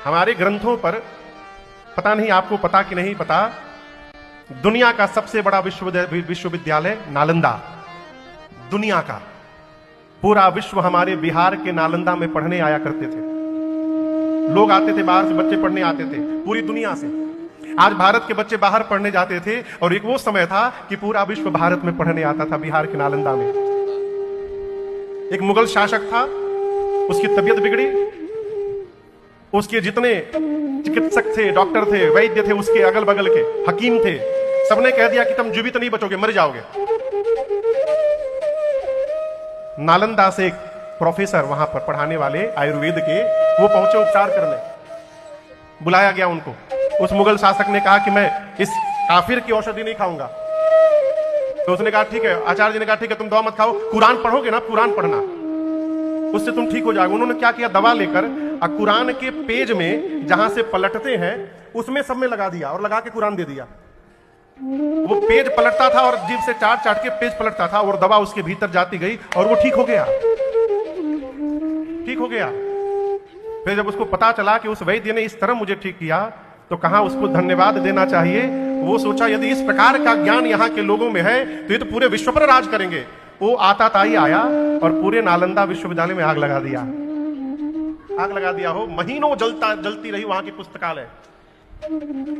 हमारे ग्रंथों पर, पता नहीं आपको पता कि नहीं पता, दुनिया का सबसे बड़ा विश्वविद्यालय नालंदा, दुनिया का पूरा विश्व हमारे बिहार के नालंदा में पढ़ने आया करते थे। लोग आते थे, बाहर से बच्चे पढ़ने आते थे पूरी दुनिया से। आज भारत के बच्चे बाहर पढ़ने जाते थे, और एक वो समय था कि पूरा विश्व भारत में पढ़ने आता था, बिहार के नालंदा में। एक मुगल शासक था, उसकी तबीयत बिगड़ी, उसके जितने चिकित्सक थे, डॉक्टर थे, वैद्य थे, उसके अगल बगल के हकीम थे, सबने कह दिया कि तुम जीवित नहीं बचोगे, मर जाओगे। नालंदा से एक प्रोफेसर वहां पर पढ़ाने वाले आयुर्वेद के, वो पहुंचे उपचार करने। बुलाया गया उनको। उस मुगल शासक ने कहा कि मैं इस काफिर की औषधि नहीं खाऊंगा। तो उसने कहा ठीक है, आचार्य जी ने कहा ठीक है, तुम दवा मत खाओ, कुरान पढ़ोगे ना, कुरान पढ़ना, उससे तुम ठीक हो जाओगे। उन्होंने क्या किया, दवा लेकर कुरान के पेज में जहां से पलटते हैं उसमें सब में लगा दिया और लगा के कुरान दे दिया। वो पेज पलटता था और जीभ से चाट चाट के पेज पलटता था, और दवा उसके भीतर जाती गई और वो ठीक हो गया, ठीक हो गया। फिर जब उसको पता चला कि उस वैद्य ने इस तरह मुझे ठीक किया, तो कहां उसको धन्यवाद देना चाहिए। वो सोचा यदि इस प्रकार का ज्ञान यहाँ के लोगों में है तो ये तो पूरे विश्व पर राज करेंगे। वो आताताई आया और पूरे नालंदा विश्वविद्यालय में आग लगा दिया, आग लगा दिया हो। महीनों जलती रही वहां की पुस्तकालय।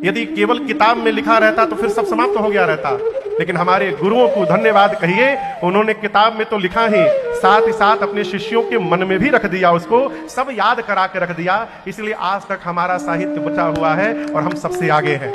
यदि केवल किताब में लिखा रहता तो फिर सब समाप्त हो गया रहता, लेकिन हमारे गुरुओं को धन्यवाद कहिए, उन्होंने किताब में तो लिखा ही, साथ ही साथ अपने शिष्यों के मन में भी रख दिया, उसको सब याद करा के रख दिया। इसलिए आज तक हमारा साहित्य बचा हुआ है और हम सबसे आगे हैं।